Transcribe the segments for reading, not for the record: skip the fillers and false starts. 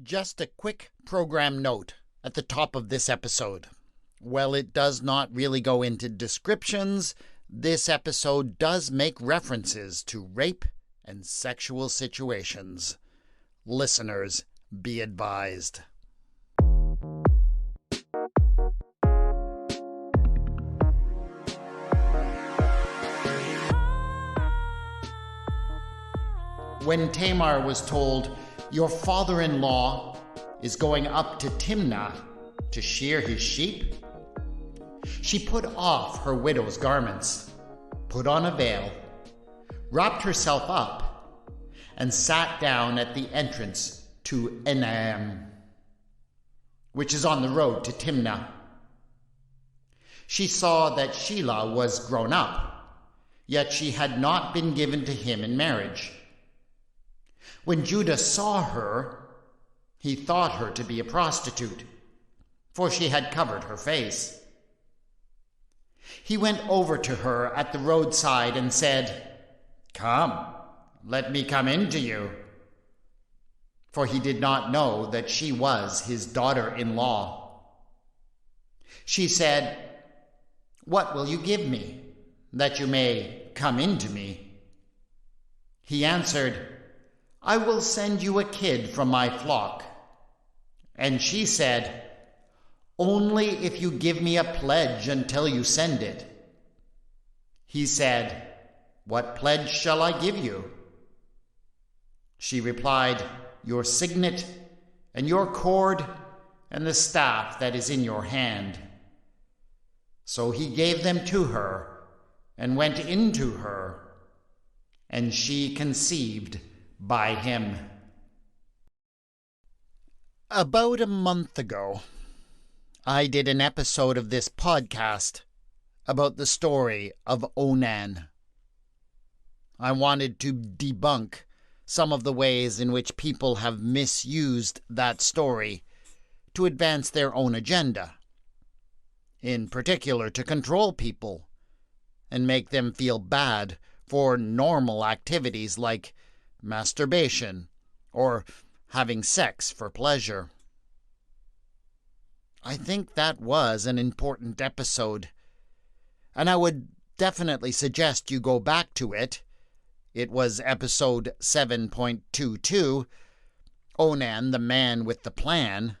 Just a quick program note at the top of this episode. While it does not really go into descriptions, this episode does make references to rape and sexual situations. Listeners, be advised. When Tamar was told, "Your father-in-law is going up to Timnah to shear his sheep," she put off her widow's garments, put on a veil, wrapped herself up, and sat down at the entrance to Onan, which is on the road to Timnah. She saw that Shelah was grown up, yet she had not been given to him in marriage. When Judah saw her, he thought her to be a prostitute, for she had covered her face. He went over to her at the roadside and said, "Come, let me come in to you," for he did not know that she was his daughter-in-law. She said, "What will you give me, that you may come in to me?" He answered, "I will send you a kid from my flock." And she said, "Only if you give me a pledge until you send it." He said, "What pledge shall I give you?" She replied, "Your signet, and your cord, and the staff that is in your hand." So he gave them to her, and went into her, and she conceived by him. About a month ago, I did an episode of this podcast about the story of Onan. I wanted to debunk some of the ways in which people have misused that story to advance their own agenda, in particular to control people and make them feel bad for normal activities like masturbation or having sex for pleasure. I think that was an important episode, and I would definitely suggest you go back to it. It was episode 7.22, Onan the Man with the Plan.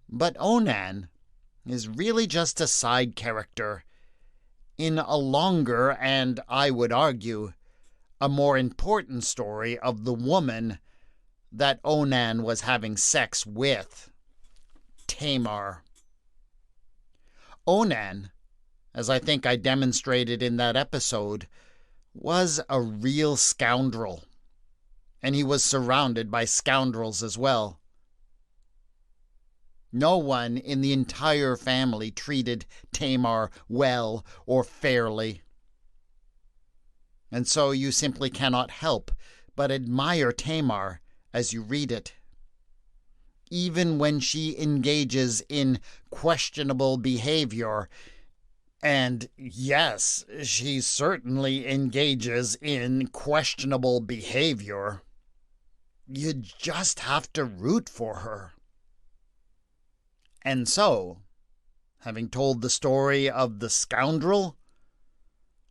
But Onan is really just a side character in a longer, and I would argue, a more important story of the woman that Onan was having sex with, Tamar. Onan, as I think I demonstrated in that episode, was a real scoundrel, and he was surrounded by scoundrels as well. No one in the entire family treated Tamar well or fairly. And so you simply cannot help but admire Tamar as you read it. Even when she engages in questionable behavior, and yes, she certainly engages in questionable behavior, you just have to root for her. And so, having told the story of the scoundrel,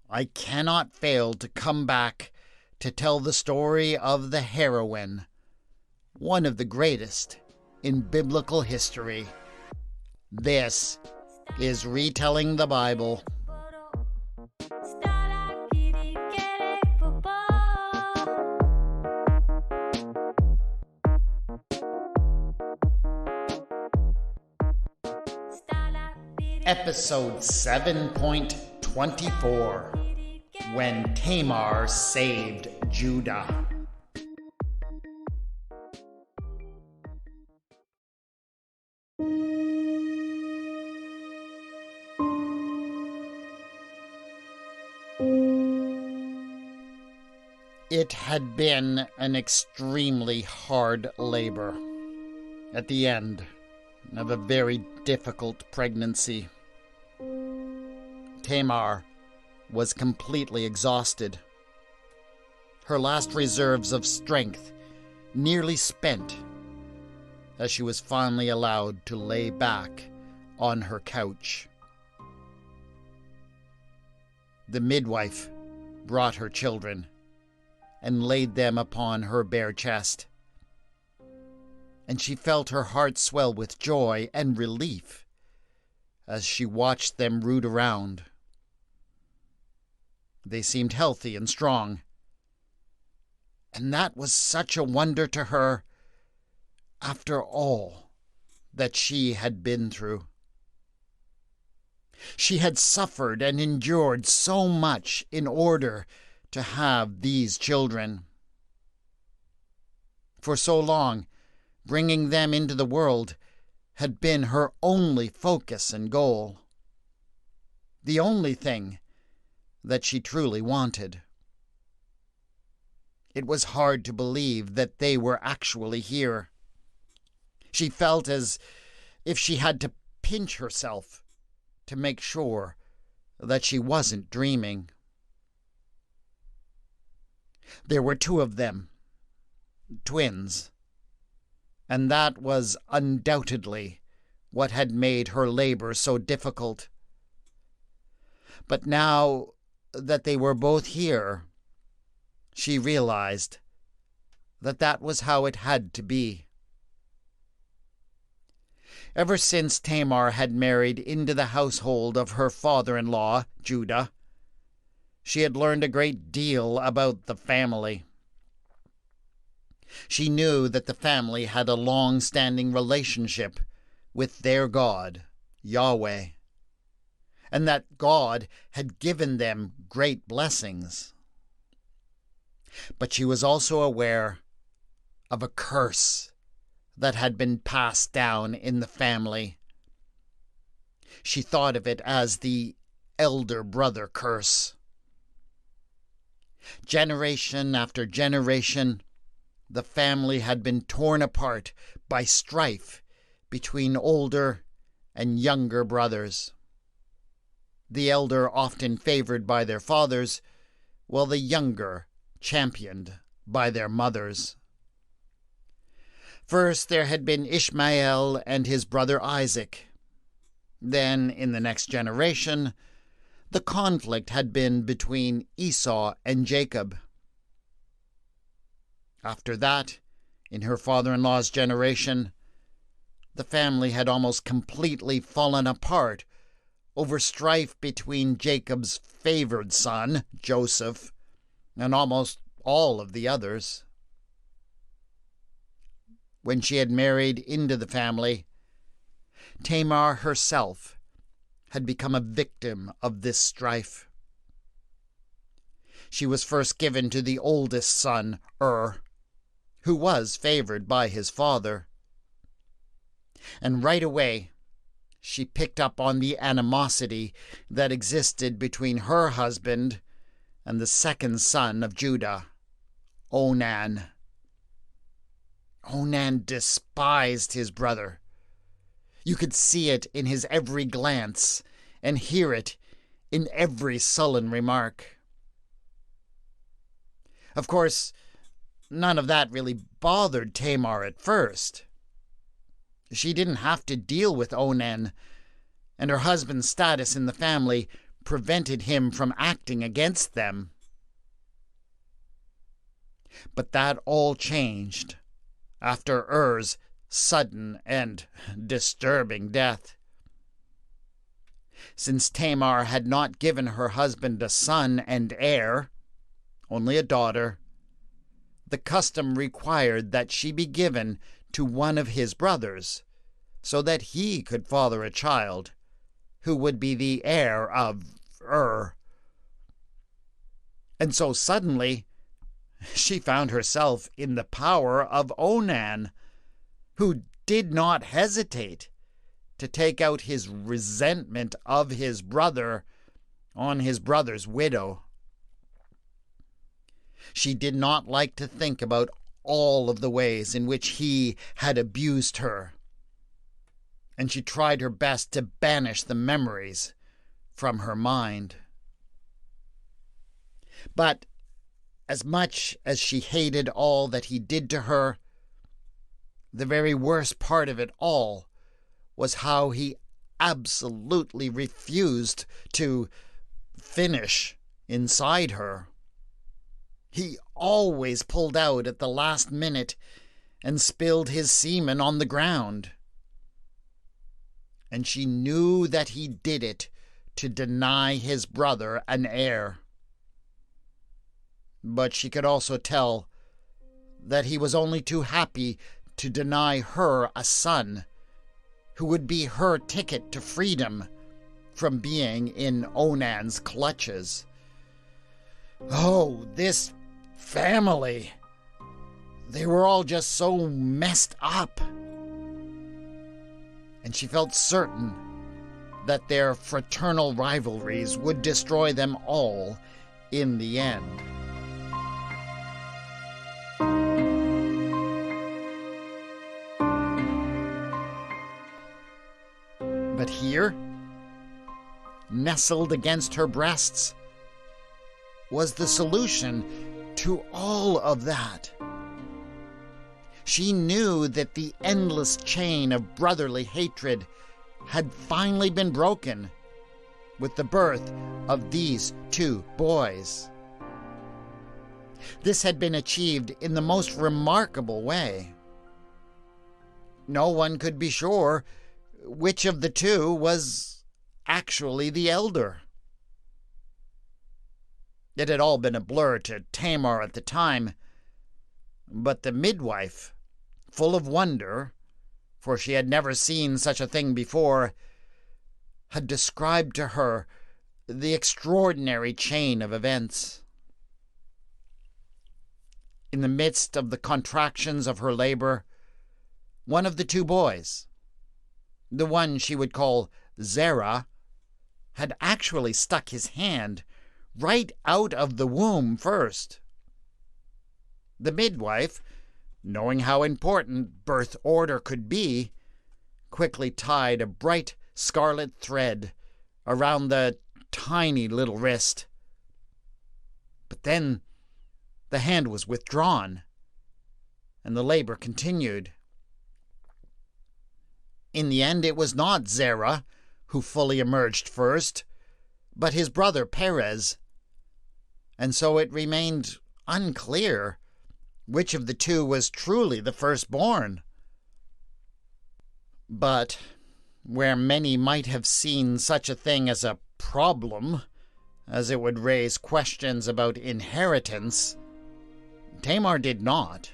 I cannot fail to come back to tell the story of the heroine, one of the greatest in biblical history. This is Retelling the Bible. Episode 7.24, When Tamar Saved Judah. It had been an extremely hard labor at the end of a very difficult pregnancy. Tamar was completely exhausted. Her last reserves of strength nearly spent as she was finally allowed to lay back on her couch. The midwife brought her children and laid them upon her bare chest, and she felt her heart swell with joy and relief as she watched them root around. They seemed healthy and strong, and that was such a wonder to her after all that she had been through. She had suffered and endured so much in order to have these children. For so long, bringing them into the world had been her only focus and goal, the only thing that she truly wanted. It was hard to believe that they were actually here. She felt as if she had to pinch herself to make sure that she wasn't dreaming. There were 2 of them, twins, and that was undoubtedly what had made her labor so difficult. But now that they were both here, she realized that that was how it had to be. Ever since Tamar had married into the household of her father-in-law, Judah, she had learned a great deal about the family. She knew that the family had a long-standing relationship with their God, Yahweh, and that God had given them great blessings. But she was also aware of a curse that had been passed down in the family. She thought of it as the elder brother curse. Generation after generation, the family had been torn apart by strife between older and younger brothers. The elder often favored by their fathers, while the younger championed by their mothers. First there had been Ishmael and his brother Isaac. Then, in the next generation, the conflict had been between Esau and Jacob. After that, in her father-in-law's generation, the family had almost completely fallen apart over strife between Jacob's favored son, Joseph, and almost all of the others. When she had married into the family, Tamar herself had become a victim of this strife. She was first given to the oldest son, who was favored by his father. And right away, she picked up on the animosity that existed between her husband and the second son of Judah, Onan. Onan despised his brother. You could see it in his every glance and hear it in every sullen remark. Of course, none of that really bothered Tamar at first. She didn't have to deal with Onan, and her husband's status in the family prevented him from acting against them. But that all changed after Er's sudden and disturbing death. Since Tamar had not given her husband a son and heir, only a daughter, the custom required that she be given to one of his brothers, so that he could father a child who would be the heir of And so suddenly, she found herself in the power of Onan, who did not hesitate to take out his resentment of his brother on his brother's widow. She did not like to think about all of the ways in which he had abused her, and she tried her best to banish the memories from her mind. But as much as she hated all that he did to her, The very worst part of it all was how he absolutely refused to finish inside her. He always pulled out at the last minute and spilled his semen on the ground. And she knew that he did it to deny his brother an heir. But she could also tell that he was only too happy to deny her a son who would be her ticket to freedom from being in Onan's clutches. Oh, this family. They were all just so messed up. And she felt certain that their fraternal rivalries would destroy them all in the end. But here, nestled against her breasts, was the solution to all of that. She knew that the endless chain of brotherly hatred had finally been broken with the birth of these two boys. This had been achieved in the most remarkable way. No one could be sure which of the two was actually the elder. It had all been a blur to Tamar at the time, but the midwife, full of wonder, for she had never seen such a thing before, had described to her the extraordinary chain of events. In the midst of the contractions of her labor, one of the two boys, the one she would call Zerah, had actually stuck his hand right out of the womb first. The midwife, knowing how important birth order could be, quickly tied a bright scarlet thread around the tiny little wrist. But then the hand was withdrawn, and the labor continued. In the end, it was not Zerah who fully emerged first, but his brother Perez, and so it remained unclear which of the two was truly the firstborn. But where many might have seen such a thing as a problem, as it would raise questions about inheritance, Tamar did not.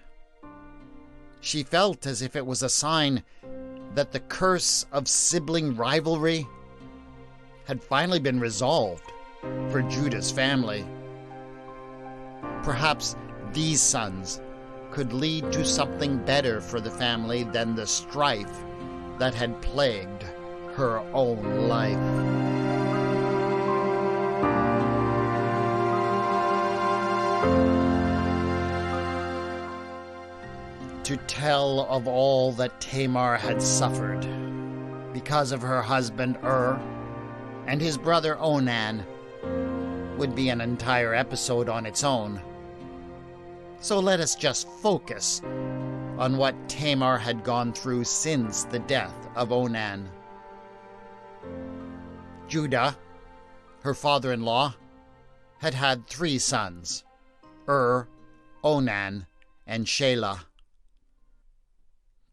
She felt as if it was a sign that the curse of sibling rivalry had finally been resolved for Judah's family. Perhaps these sons could lead to something better for the family than the strife that had plagued her own life. To tell of all that Tamar had suffered because of her husband and his brother Onan would be an entire episode on its own. So let us just focus on what Tamar had gone through since the death of Onan. Judah, her father-in-law, had had 3 sons, Onan, and Shelah.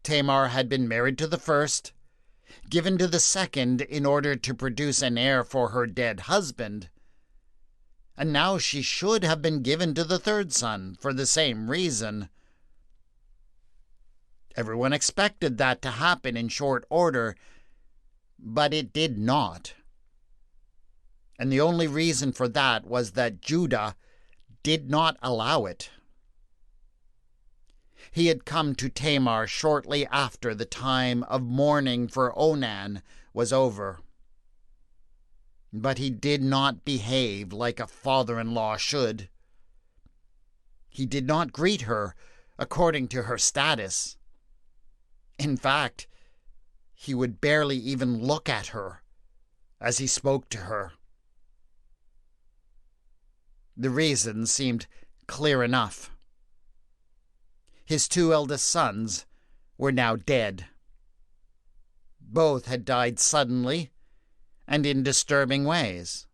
Tamar had been married to the first, given to the second in order to produce an heir for her dead husband, and now she should have been given to the third son for the same reason. Everyone expected that to happen in short order, but it did not. And the only reason for that was that Judah did not allow it. He had come to Tamar shortly after the time of mourning for Onan was over. But he did not behave like a father-in-law should. He did not greet her according to her status. In fact, he would barely even look at her as he spoke to her. The reason seemed clear enough. His 2 eldest sons were now dead. Both had died suddenly and in disturbing ways.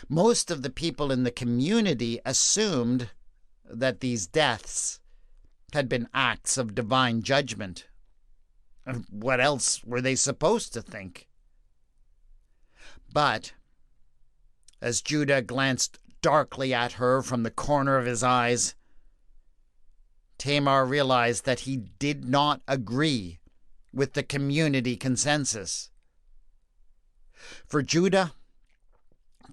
Most of the people in the community assumed that these deaths had been acts of divine judgment. What else were they supposed to think? But as Judah glanced darkly at her from the corner of his eyes, Tamar realized that he did not agree with the community consensus. For Judah,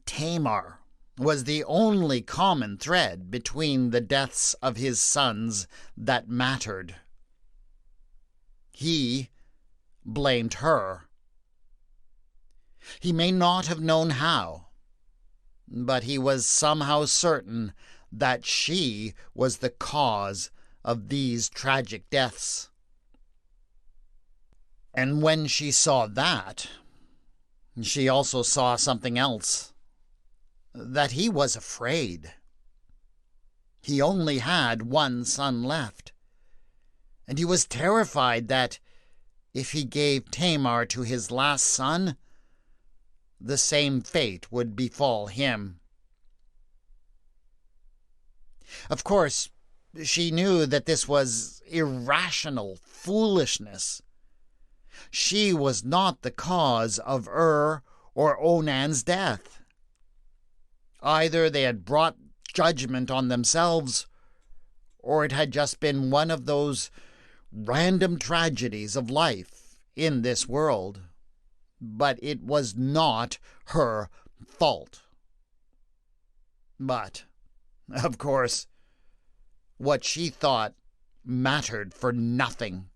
Tamar was the only common thread between the deaths of his sons that mattered. He blamed her. He may not have known how, but he was somehow certain that she was the cause of these tragic deaths. And when she saw that, she also saw something else. That he was afraid. He only had one son left, and he was terrified that if he gave Tamar to his last son, the same fate would befall him. Of course, she knew that this was irrational foolishness. She was not the cause of or Onan's death. Either they had brought judgment on themselves, or it had just been one of those random tragedies of life in this world. But it was not her fault. But, of course, what she thought mattered for nothing.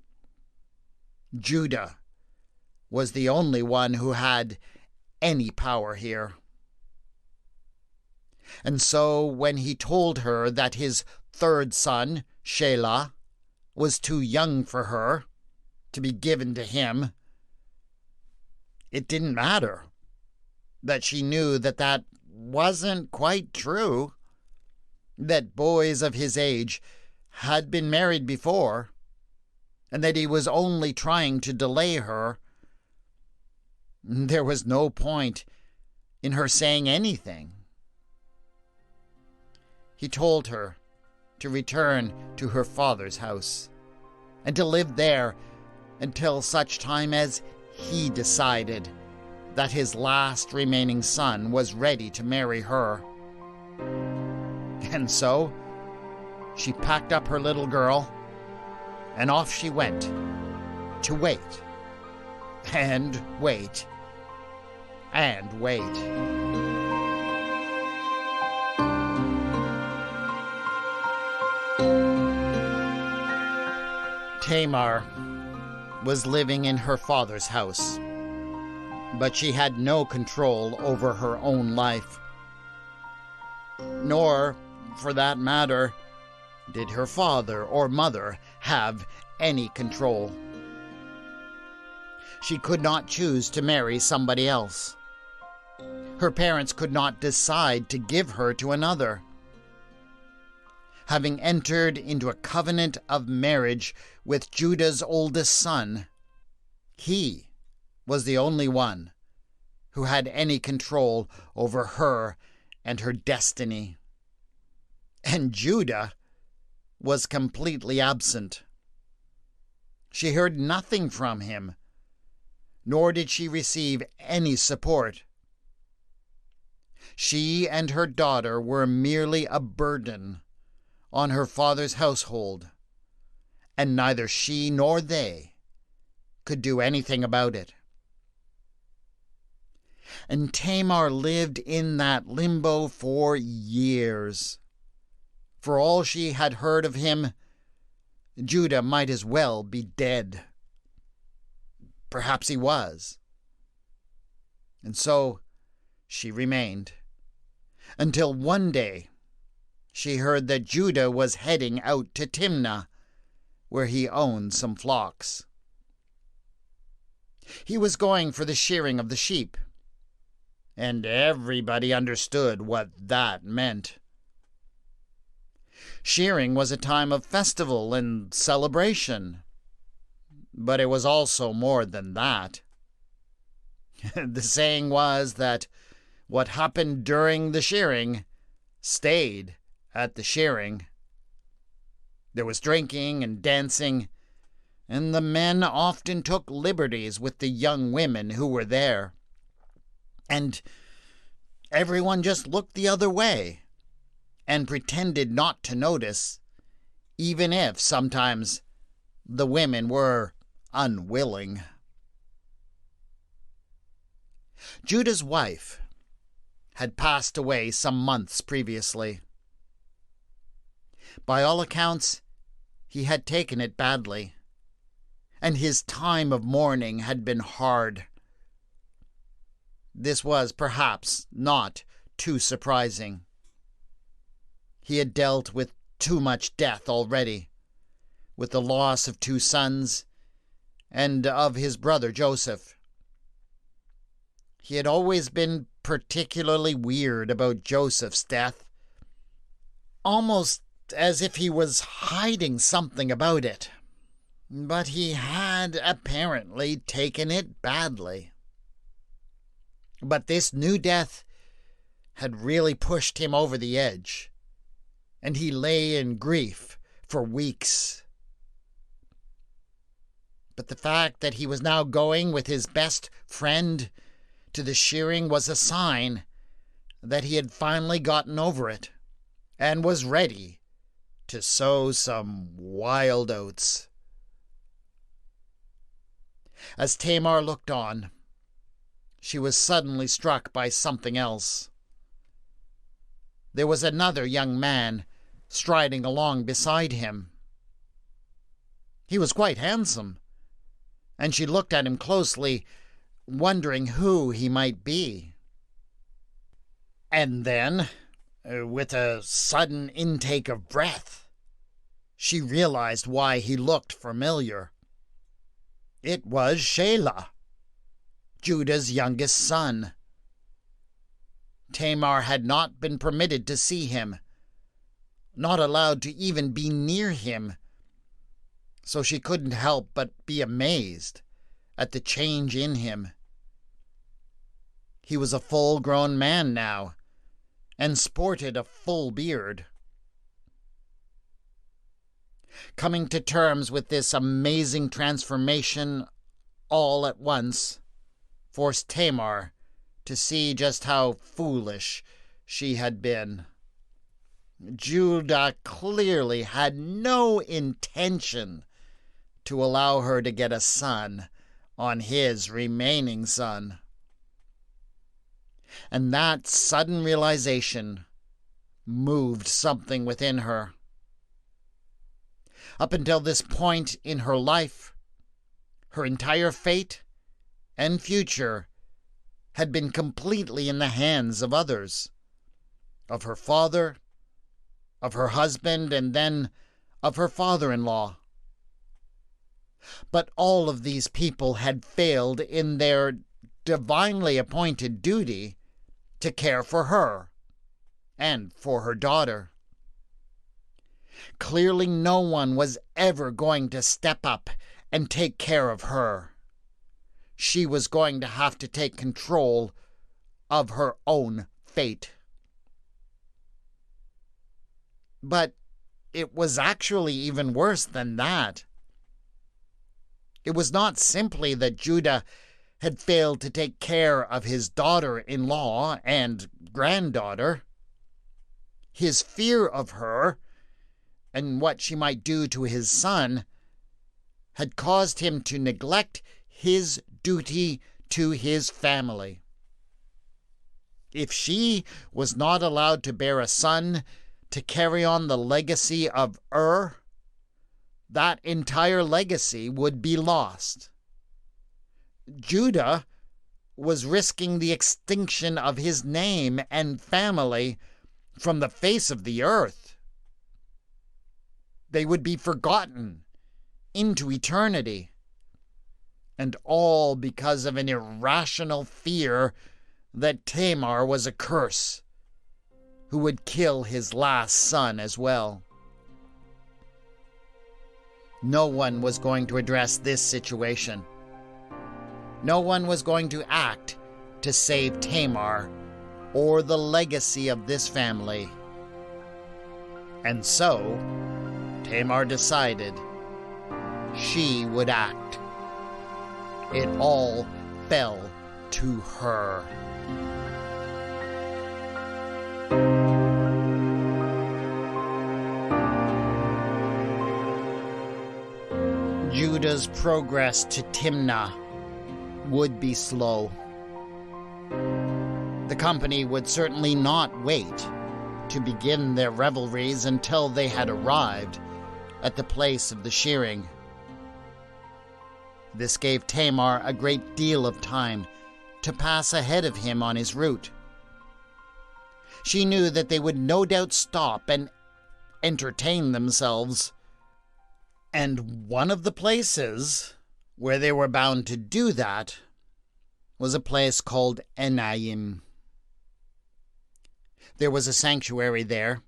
Judah was the only one who had any power here. And so when he told her that his third son, Shelah, was too young for her to be given to him, it didn't matter that she knew that that wasn't quite true, that boys of his age had been married before, and that he was only trying to delay her. There was no point in her saying anything. He told her to return to her father's house and to live there until such time as he decided that his last remaining son was ready to marry her. And so she packed up her little girl and off she went to wait and wait and wait. Tamar was living in her father's house, but she had no control over her own life. Nor, for that matter, did her father or mother have any control. She could not choose to marry somebody else. Her parents could not decide to give her to another. Having entered into a covenant of marriage with Judah's oldest son, he was the only one who had any control over her and her destiny. And Judah was completely absent. She heard nothing from him, nor did she receive any support. She and her daughter were merely a burden on her father's household, and neither she nor they could do anything about it. And Tamar lived in that limbo for years. For all she had heard of him, Judah might as well be dead. Perhaps he was. And so she remained, until one day she heard that Judah was heading out to Timnah, where he owned some flocks. He was going for the shearing of the sheep, and everybody understood what that meant. Shearing was a time of festival and celebration, but it was also more than that. The saying was that what happened during the shearing stayed at the shearing. There was drinking and dancing, and the men often took liberties with the young women who were there. And everyone just looked the other way and pretended not to notice, even if sometimes the women were unwilling. Judah's wife had passed away some months previously. By all accounts, he had taken it badly, and his time of mourning had been hard. This was perhaps not too surprising. He had dealt with too much death already, with the loss of 2 sons and of his brother Joseph. He had always been particularly weird about Joseph's death, almost as if he was hiding something about it. But he had apparently taken it badly. But this new death had really pushed him over the edge, and he lay in grief for weeks. But the fact that he was now going with his best friend to the shearing was a sign that he had finally gotten over it and was ready to sow some wild oats. As Tamar looked on, she was suddenly struck by something else. There was another young man striding along beside him. He was quite handsome, and she looked at him closely, wondering who he might be. And then, with a sudden intake of breath, she realized why he looked familiar. It was Shelah, Judah's youngest son. Tamar had not been permitted to see him, not allowed to even be near him, so she couldn't help but be amazed at the change in him. He was a full-grown man now, and sported a full beard. Coming to terms with this amazing transformation all at once forced Tamar to see just how foolish she had been. Judah clearly had no intention to allow her to get a son on his remaining son. And that sudden realization moved something within her. Up until this point in her life, her entire fate and future had been completely in the hands of others, of her father, of her husband, and then of her father-in-law. But all of these people had failed in their divinely appointed duty to care for her and for her daughter. Clearly no one was ever going to step up and take care of her. She was going to have to take control of her own fate. But it was actually even worse than that. It was not simply that Judah had failed to take care of his daughter-in-law and granddaughter. His fear of her and what she might do to his son had caused him to neglect his duty to his family. If she was not allowed to bear a son to carry on the legacy of that entire legacy would be lost. Judah was risking the extinction of his name and family from the face of the earth. They would be forgotten into eternity, and all because of an irrational fear that Tamar was a curse who would kill his last son as well. No one was going to address this situation. No one was going to act to save Tamar or the legacy of this family. And so, Tamar decided she would act. It all fell to her. Judah's progress to Timnah would be slow. The company would certainly not wait to begin their revelries until they had arrived at the place of the shearing. This gave Tamar a great deal of time to pass ahead of him on his route. She knew that they would no doubt stop and entertain themselves. And one of the places where they were bound to do that was a place called Enayim. There was a sanctuary there,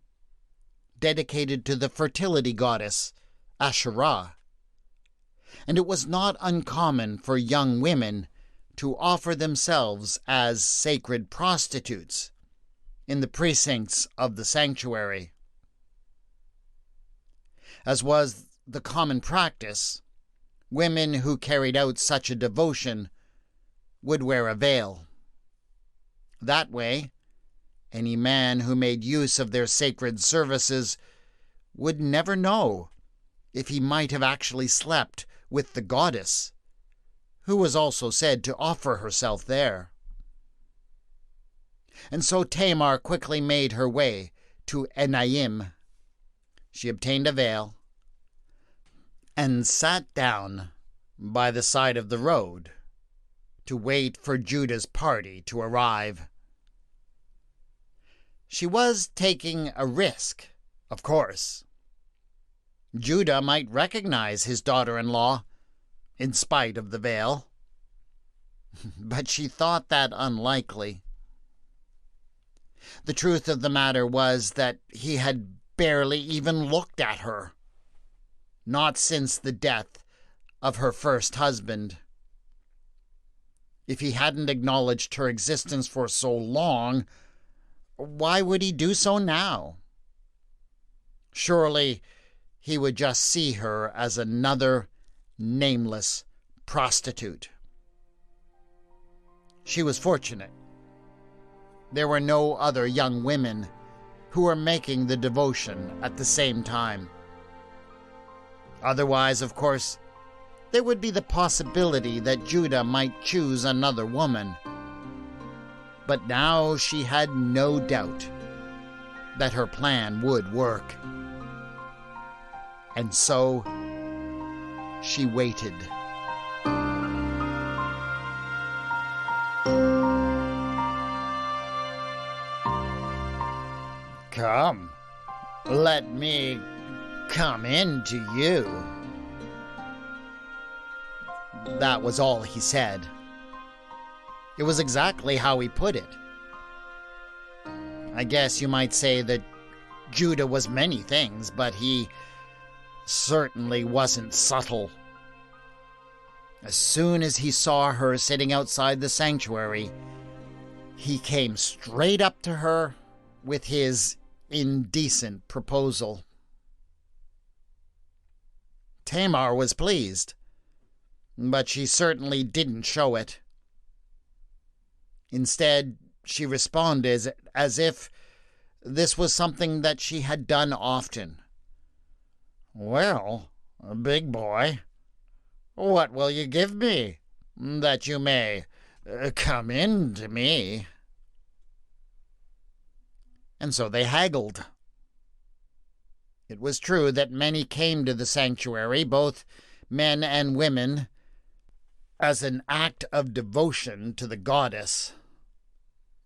dedicated to the fertility goddess, Asherah. And it was not uncommon for young women to offer themselves as sacred prostitutes in the precincts of the sanctuary. As was the common practice, women who carried out such a devotion would wear a veil. That way, any man who made use of their sacred services would never know if he might have actually slept with the goddess, who was also said to offer herself there. And so Tamar quickly made her way to Enayim. She obtained a veil and sat down by the side of the road to wait for Judah's party to arrive. She was taking a risk, of course. Judah might recognize his daughter-in-law in spite of the veil, but she thought that unlikely. The truth of the matter was that he had barely even looked at her, not since the death of her first husband. If he hadn't acknowledged her existence for so long, why would he do so now? Surely he would just see her as another nameless prostitute. She was fortunate. There were no other young women who were making the devotion at the same time. Otherwise, of course, there would be the possibility that Judah might choose another woman. But now she had no doubt that her plan would work. And so she waited. Come, let me come into you. That was all he said. It was exactly how he put it. I guess you might say that Judah was many things, but he certainly wasn't subtle. As soon as he saw her sitting outside the sanctuary, he came straight up to her with his indecent proposal. Tamar was pleased, but she certainly didn't show it. Instead, she responded as if this was something that she had done often. Well, big boy, what will you give me that you may come in to me? And so they haggled. It was true that many came to the sanctuary, both men and women, as an act of devotion to the goddess.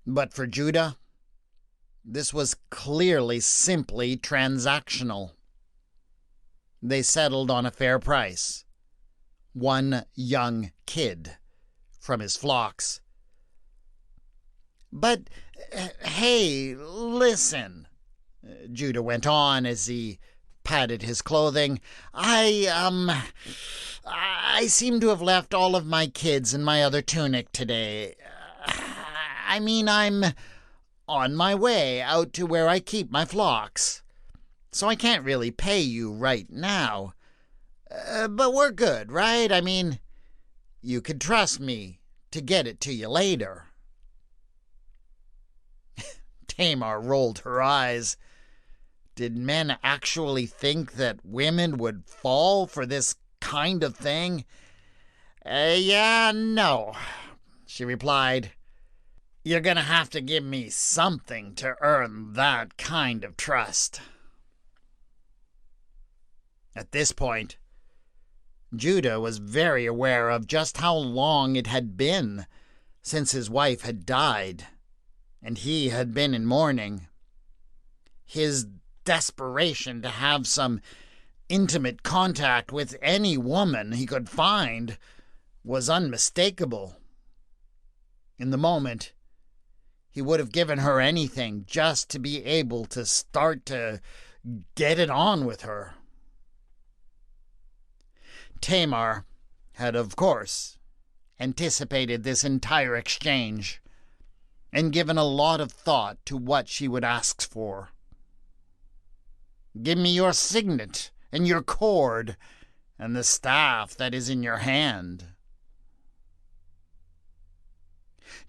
But for Judah, this was clearly simply transactional. They settled on a fair price. One young kid from his flocks. But, hey, listen, Judah went on as he patted his clothing. I seem to have left all of my kids in my other tunic today. I'm on my way out to where I keep my flocks. So I can't really pay you right now. But we're good, right? You could trust me to get it to you later." Tamar rolled her eyes. Did men actually think that women would fall for this kind of thing? Yeah, no, she replied. "You're going to have to give me something to earn that kind of trust." At this point, Judah was very aware of just how long it had been since his wife had died, and he had been in mourning. His desperation to have some intimate contact with any woman he could find was unmistakable. In the moment, he would have given her anything just to be able to start to get it on with her. Tamar had, of course, anticipated this entire exchange and given a lot of thought to what she would ask for. "Give me your signet and your cord and the staff that is in your hand."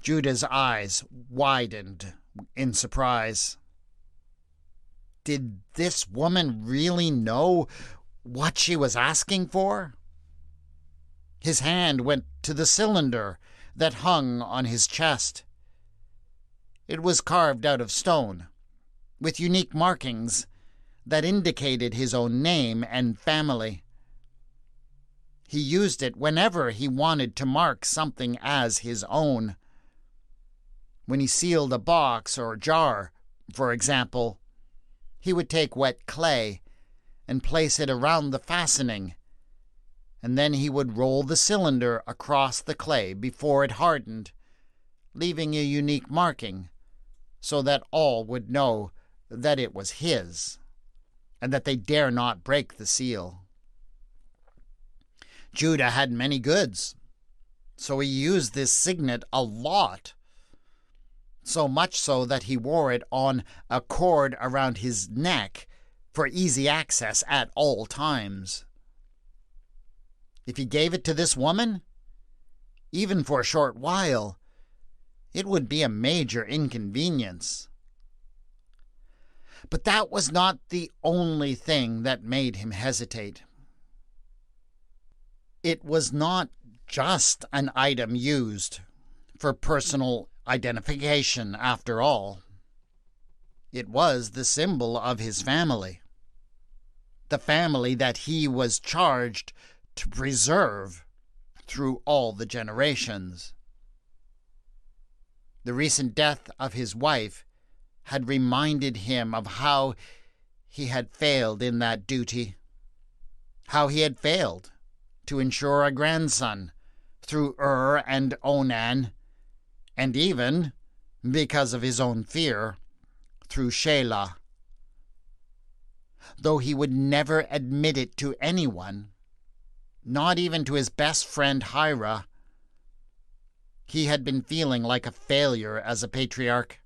Judah's eyes widened in surprise. Did this woman really know what she was asking for? His hand went to the cylinder that hung on his chest. It was carved out of stone, with unique markings that indicated his own name and family. He used it whenever he wanted to mark something as his own. When he sealed a box or jar, for example, he would take wet clay and place it around the fastening, and then he would roll the cylinder across the clay before it hardened, leaving a unique marking so that all would know that it was his, and that they dare not break the seal. Judah had many goods, so he used this signet a lot, so much so that he wore it on a cord around his neck for easy access at all times. If he gave it to this woman, even for a short while, it would be a major inconvenience. But that was not the only thing that made him hesitate. It was not just an item used for personal identification, after all. It was the symbol of his family, the family that he was charged to preserve through all the generations. The recent death of his wife had reminded him of how he had failed in that duty, how he had failed to ensure a grandson through and Onan, and even, because of his own fear, through Shelah. Though he would never admit it to anyone, not even to his best friend Hira, he had been feeling like a failure as a patriarch.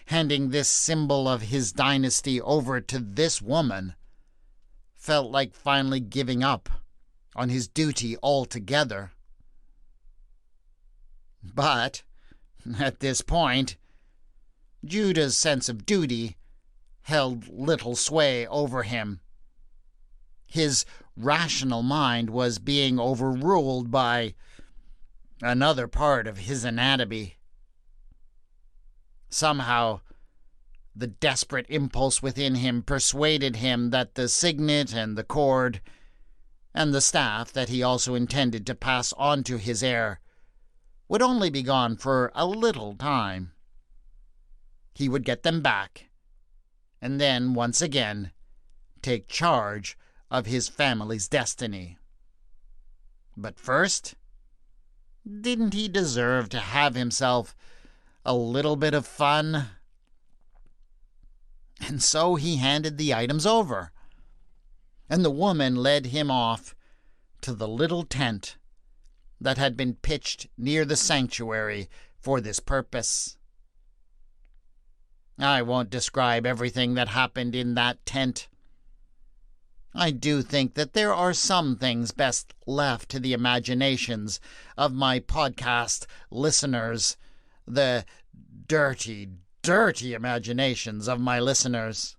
Handing this symbol of his dynasty over to this woman felt like finally giving up on his duty altogether. But, at this point, Judah's sense of duty held little sway over him. His rational mind was being overruled by another part of his anatomy. Somehow, the desperate impulse within him persuaded him that the signet and the cord and the staff that he also intended to pass on to his heir would only be gone for a little time. He would get them back, and then, once again, take charge of his family's destiny. But first, didn't he deserve to have himself a little bit of fun? And so he handed the items over, and the woman led him off to the little tent that had been pitched near the sanctuary for this purpose. I won't describe everything that happened in that tent. I do think that there are some things best left to the imaginations of my podcast listeners, the dirty, dirty imaginations of my listeners.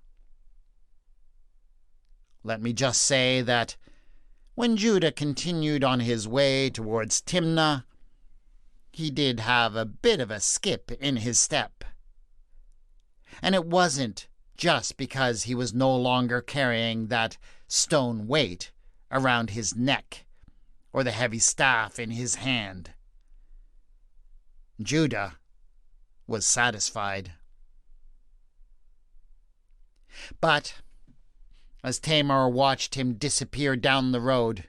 Let me just say that when Judah continued on his way towards Timnah, he did have a bit of a skip in his step. And it wasn't just because he was no longer carrying that stone weight around his neck or the heavy staff in his hand. Judah was satisfied. But as Tamar watched him disappear down the road,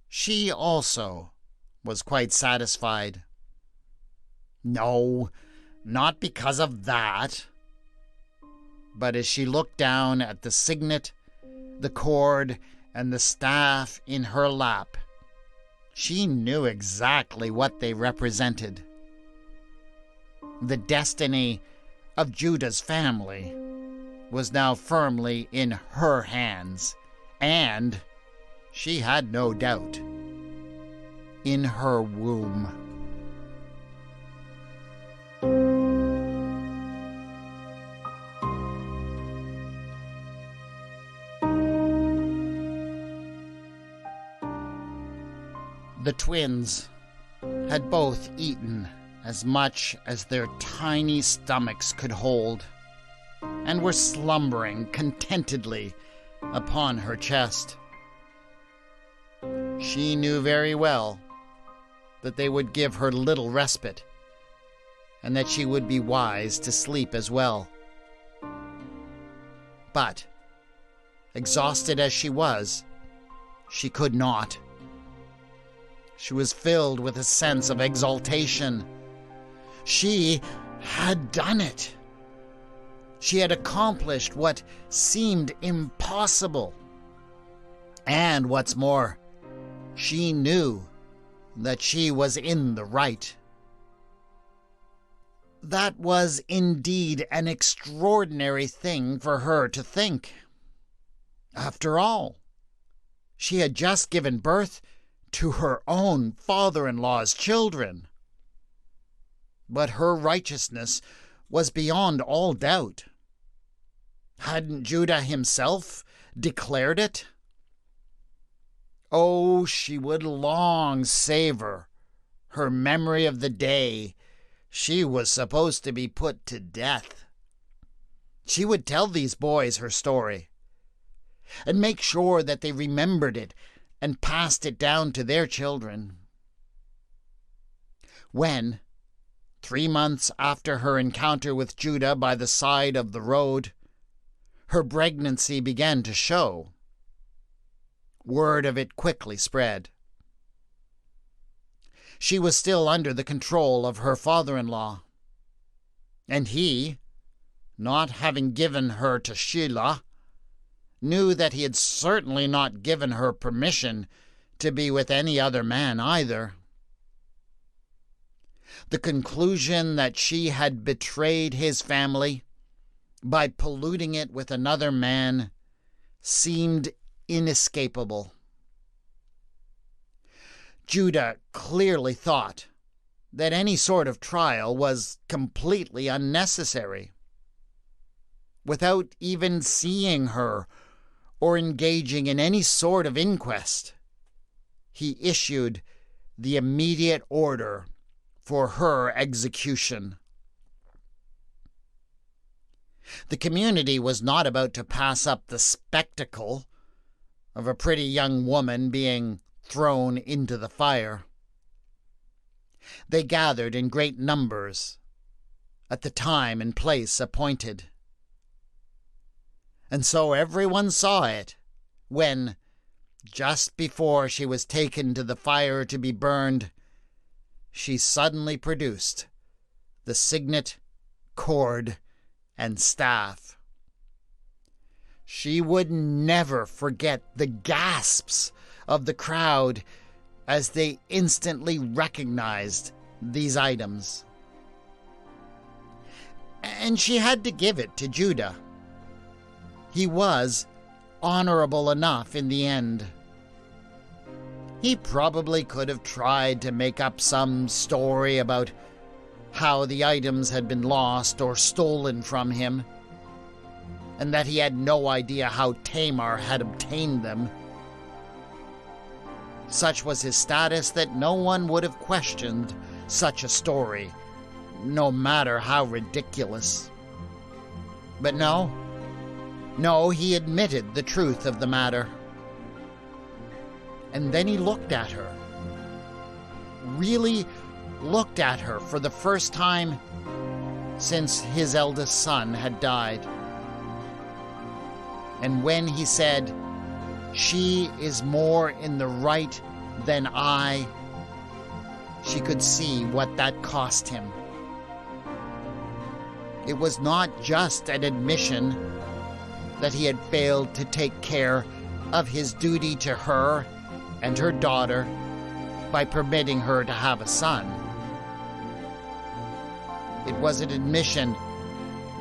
she also was quite satisfied. No, not because of that. But as she looked down at the signet, the cord, and the staff in her lap, she knew exactly what they represented. The destiny of Judah's family was now firmly in her hands, and, she had no doubt, in her womb. The twins had both eaten as much as their tiny stomachs could hold, and were slumbering contentedly upon her chest. She knew very well that they would give her little respite, and that she would be wise to sleep as well. But, exhausted as she was, she could not. She was filled with a sense of exultation. She had done it. She had accomplished what seemed impossible. And what's more, she knew that she was in the right. That was indeed an extraordinary thing for her to think. After all, she had just given birth to her own father-in-law's children. But her righteousness was beyond all doubt. Hadn't Judah himself declared it? Oh, she would long savor her memory of the day she was supposed to be put to death. She would tell these boys her story, and make sure that they remembered it and passed it down to their children. When, 3 months after her encounter with Judah by the side of the road, her pregnancy began to show, word of it quickly spread. She was still under the control of her father-in-law, and he, not having given her to Sheila, knew that he had certainly not given her permission to be with any other man either. The conclusion that she had betrayed his family by polluting it with another man seemed inescapable. Judah clearly thought that any sort of trial was completely unnecessary. Without even seeing her or engaging in any sort of inquest, he issued the immediate order for her execution. The community was not about to pass up the spectacle of a pretty young woman being thrown into the fire. They gathered in great numbers at the time and place appointed. And so everyone saw it when, just before she was taken to the fire to be burned, she suddenly produced the signet, cord, and staff. She would never forget the gasps of the crowd as they instantly recognized these items. And she had to give it to Judah. He was honorable enough in the end. He probably could have tried to make up some story about how the items had been lost or stolen from him, and that he had no idea how Tamar had obtained them. Such was his status that no one would have questioned such a story, no matter how ridiculous. But no, he admitted the truth of the matter. And then he looked at her, really looked at her for the first time since his eldest son had died. And when he said, "She is more in the right than I," she could see what that cost him. It was not just an admission that he had failed to take care of his duty to her and her daughter by permitting her to have a son. It was an admission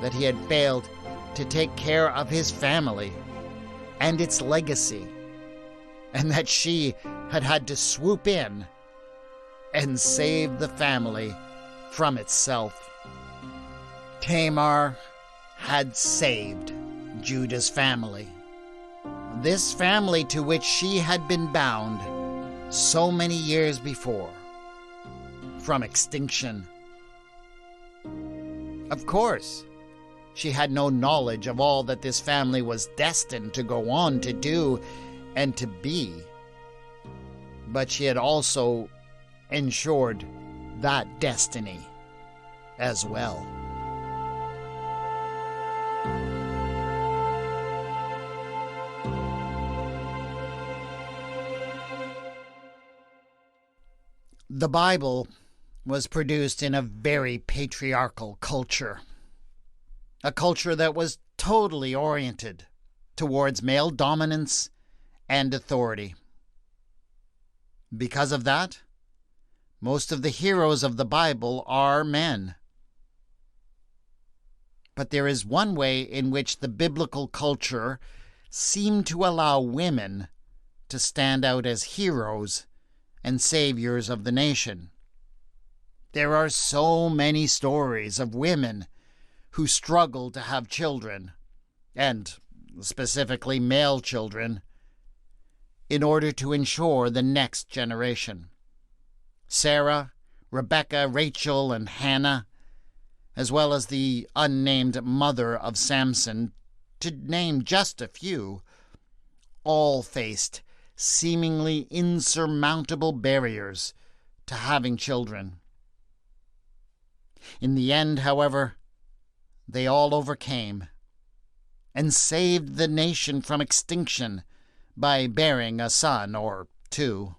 that he had failed to take care of his family and its legacy, and that she had had to swoop in and save the family from itself. Tamar had saved Judah's family, this family to which she had been bound so many years before, from extinction. Of course, she had no knowledge of all that this family was destined to go on to do and to be, but she had also ensured that destiny as well. The Bible was produced in a very patriarchal culture, a culture that was totally oriented towards male dominance and authority. Because of that, most of the heroes of the Bible are men. But there is one way in which the biblical culture seemed to allow women to stand out as heroes and saviors of the nation. There are so many stories of women who struggle to have children, and specifically male children, in order to ensure the next generation. Sarah, Rebecca, Rachel, and Hannah, as well as the unnamed mother of Samson, to name just a few, all faced seemingly insurmountable barriers to having children. In the end, however, they all overcame and saved the nation from extinction by bearing a son or two.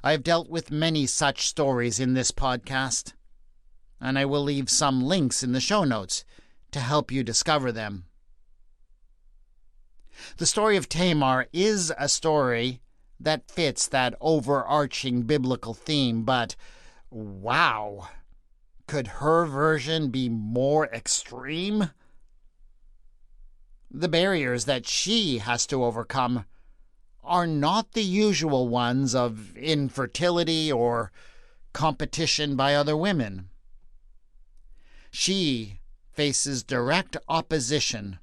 I have dealt with many such stories in this podcast, and I will leave some links in the show notes to help you discover them. The story of Tamar is a story that fits that overarching biblical theme, but wow, could her version be more extreme? The barriers that she has to overcome are not the usual ones of infertility or competition by other women. She faces direct opposition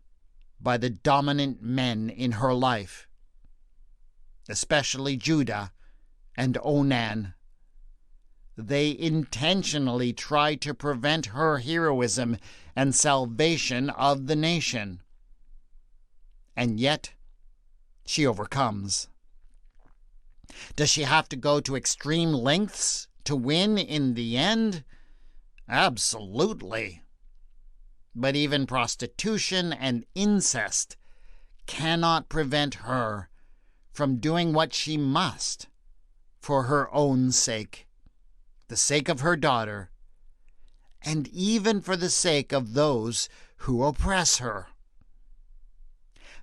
by the dominant men in her life, especially Judah and Onan. They intentionally try to prevent her heroism and salvation of the nation. And yet, she overcomes. Does she have to go to extreme lengths to win in the end? Absolutely. But even prostitution and incest cannot prevent her from doing what she must for her own sake, the sake of her daughter, and even for the sake of those who oppress her.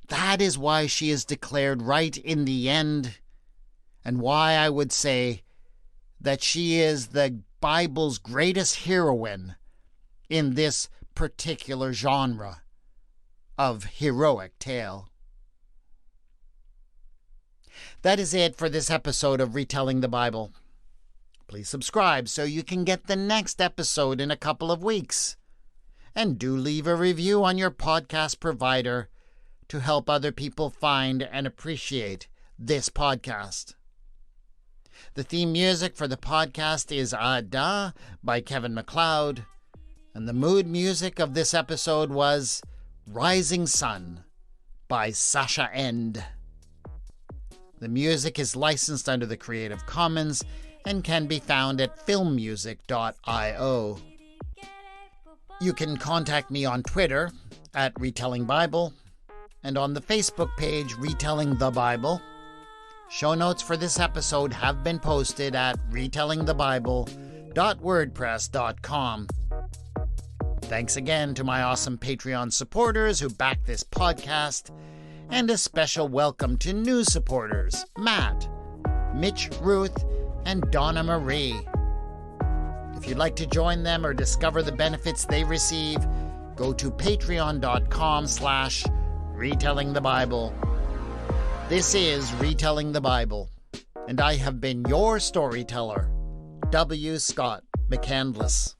That is why she is declared right in the end, and why I would say that she is the Bible's greatest heroine in this particular genre of heroic tale. That is it for this episode of Retelling the Bible. Please subscribe so you can get the next episode in a couple of weeks. And do leave a review on your podcast provider to help other people find and appreciate this podcast. The theme music for the podcast is Ada by Kevin MacLeod, and the mood music of this episode was Rising Sun by Sasha End. The music is licensed under the Creative Commons and can be found at filmmusic.io. You can contact me on Twitter at Retelling Bible and on the Facebook page Retelling the Bible. Show notes for this episode have been posted at retellingthebible.wordpress.com. Thanks again to my awesome Patreon supporters who back this podcast, and a special welcome to new supporters, Matt, Mitch Ruth, and Donna Marie. If you'd like to join them or discover the benefits they receive, go to patreon.com/retellingthebible. This is Retelling the Bible, and I have been your storyteller, W. Scott McCandless.